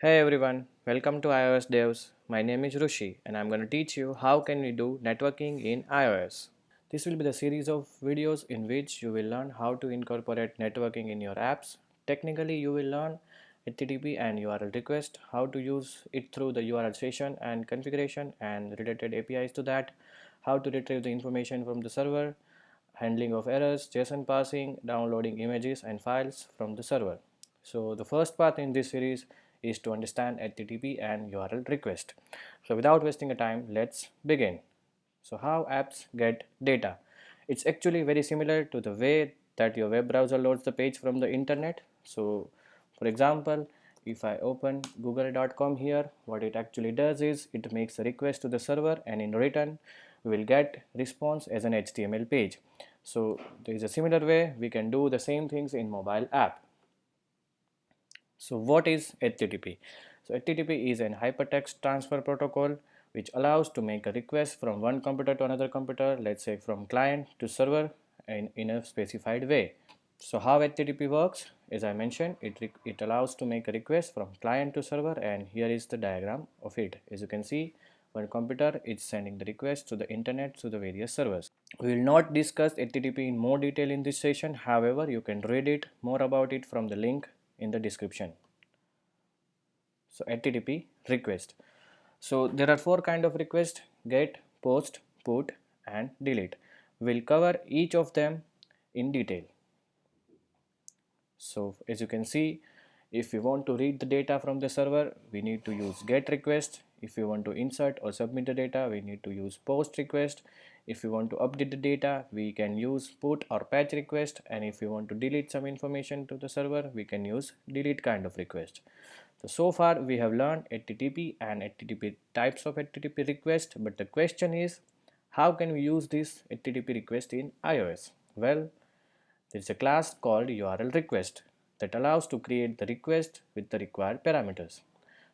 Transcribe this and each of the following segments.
Hey everyone, welcome to iOS Devs. My name is Rushi and I'm going to teach you how can we do networking in iOS. This will be the series of videos in which you will learn how to incorporate networking in your apps. Technically, you will learn HTTP and URL request, how to use it through the URL session and configuration and related APIs to that, how to retrieve the information from the server, handling of errors, JSON parsing, downloading images and files from the server. So the first part in this series is to understand HTTP and URL request. So without wasting a time, let's begin. So how apps get data? It's actually very similar to the way that your web browser loads the page from the internet. So for example, if I open google.com here, what it actually does is it makes a request to the server and in return we will get response as an HTML page. So there is a similar way we can do the same things in mobile app. So what is HTTP? So HTTP is an hypertext transfer protocol which allows to make a request from one computer to another computer, let's say from client to server in a specified way. So how HTTP works, as I mentioned, it allows to make a request from client to server, and here is the diagram of it. As you can see, one computer is sending the request to the internet to the various servers. We will not discuss HTTP in more detail in this session. However, you can read it more about it from the link in the description. So HTTP request. So there are four kind of request: get, post, put and delete. We'll cover each of them in detail. So as you can see, if we want to read the data from the server, we need to use get request. If we want to insert or submit the data, we need to use post request. If we want to update the data, we can use put or patch request. And if we want to delete some information to the server, we can use delete kind of request. So far we have learned HTTP and HTTP types of HTTP request, but the question is, how can we use this HTTP request in iOS? Well, there is a class called URL request that allows to create the request with the required parameters.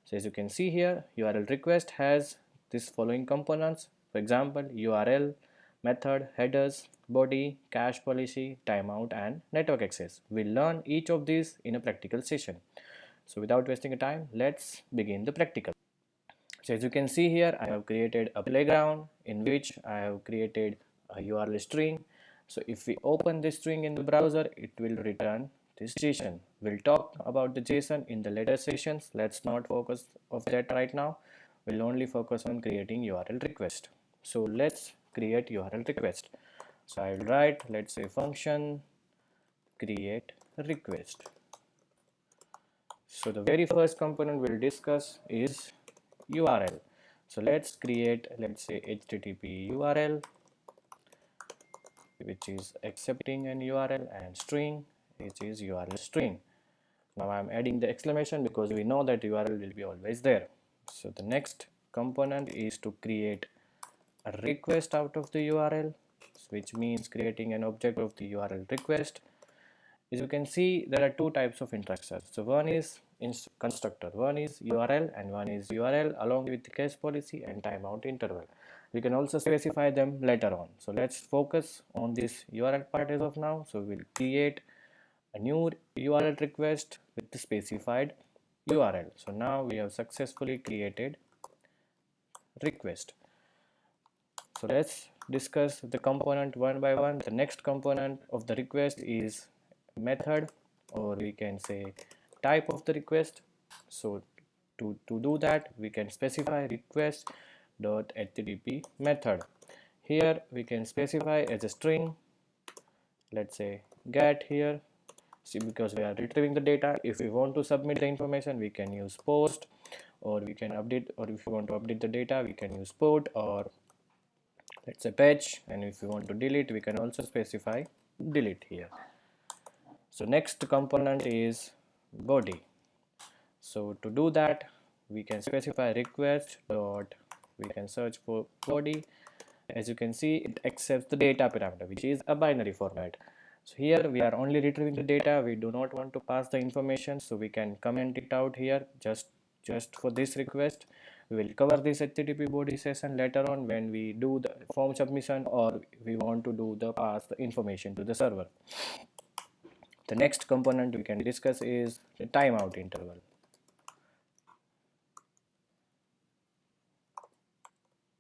So as you can see here, URL request has this following components. For example, URL, method, headers, body, cache policy, timeout and network access. We'll learn each of these in a practical session. So without wasting time, let's begin the practical. So as you can see here, I have created a playground in which I have created a URL string. So if we open this string in the browser, it will return this JSON. We'll talk about the JSON in the later sessions. Let's not focus of that right now. We'll only focus on creating URL request. So let's create URL request. So I will write, let's say function create request. So the very first component we'll discuss is URL. So let's create, let's say HTTP URL, which is accepting an URL, and string, which is URL string. Now I'm adding the exclamation because we know that URL will be always there. So the next component is to create a request out of the URL, which means creating an object of the URL request. As you can see, there are two types of instructors. So one is constructor, one is URL and one is URL along with the cache policy and timeout interval. We can also specify them later on. So let's focus on this URL part as of now. So we'll create a new URL request with the specified URL. So now we have successfully created request. So let's discuss the component one by one. The next component of the request is method, or we can say type of the request. So to do that, we can specify request.http method. Here we can specify as a string, let's say get here. See, because we are retrieving the data, if we want to submit the information, we can use post, or we can update, or if you want to update the data, we can use put, or let's say patch, and if we want to delete, we can also specify delete here. So next component is body. So to do that, we can specify request dot, we can search for body. As you can see, it accepts the data parameter, which is a binary format. So here we are only retrieving the data, we do not want to pass the information, so we can comment it out here just for this request. We will cover this HTTP body session later on when we do the form submission, or we want to do the pass the information to the server. The next component we can discuss is the timeout interval.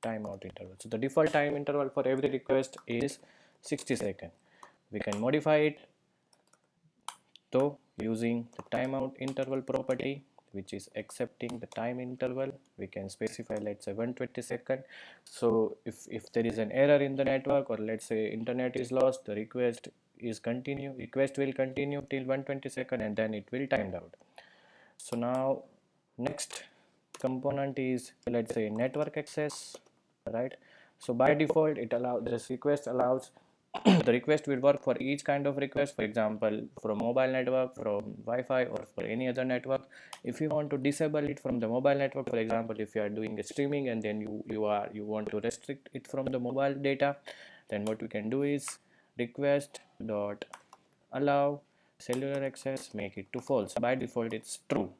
timeout interval. So the default time interval for every request is 60 seconds. We can modify it though using the timeout interval property, which is accepting the time interval. We can specify, let's say, 120 seconds. So if there is an error in the network, or let's say internet is lost, the request will continue till 120 seconds, and then it will timed out. So now next component is, let's say, network access, right? So by default this request allows the request will work for each kind of request, for example from mobile network, from Wi-Fi, or for any other network. If you want to disable it from the mobile network, for example if you are doing a streaming and then you want to restrict it from the mobile data, then what we can do is request dot allow cellular access, make it to false. By default it's true.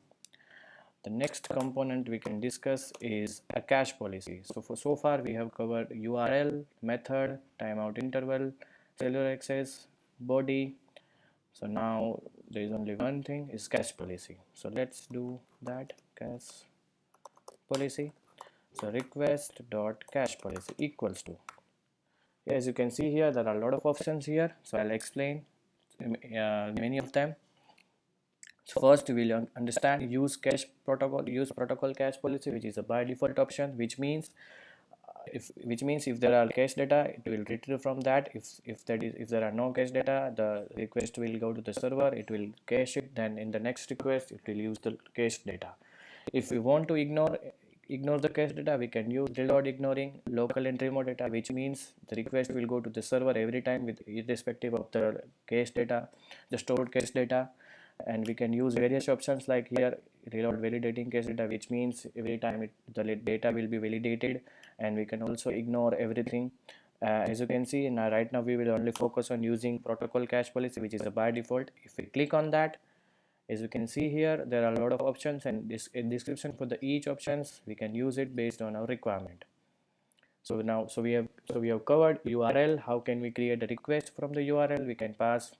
The next component we can discuss is a cache policy. So far we have covered URL, method, timeout interval, cellular access, body. So now there is only one thing, is cache policy. So let's do that. Cache policy. So request dot cache policy equals to, as you can see here, there are a lot of options here, so I'll explain many of them. So first we will understand use protocol cache policy, which is a by default option, which means if there are cache data, it will retrieve from that. If there are no cache data, the request will go to the server, it will cache it, then in the next request it will use the cache data. If we want to ignore the cache data, we can use reload ignoring local and remote data, which means the request will go to the server every time with irrespective of the cache data, the stored cache data. And we can use various options like here reload validating cache data, which means every time the data will be validated, and we can also ignore everything. As you can see now, right now we will only focus on using protocol cache policy, which is a by default. If we click on that, as you can see here, there are a lot of options, and this in description for the each options we can use it based on our requirement. So we have covered URL. How can we create a request from the URL? We can pass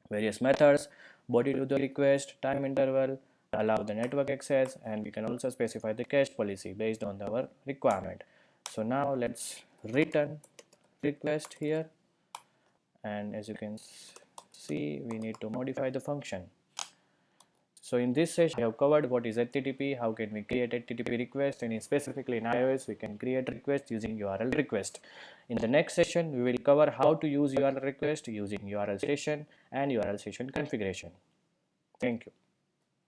various methods, body to the request, time interval, allow the network access, and we can also specify the cache policy based on our requirement. So now let's return request here, and as you can see, we need to modify the function. So in this session, we have covered what is HTTP, how can we create HTTP request, and specifically in iOS, we can create request using URL request. In the next session, we will cover how to use URL request using URL session and URL session configuration. Thank you.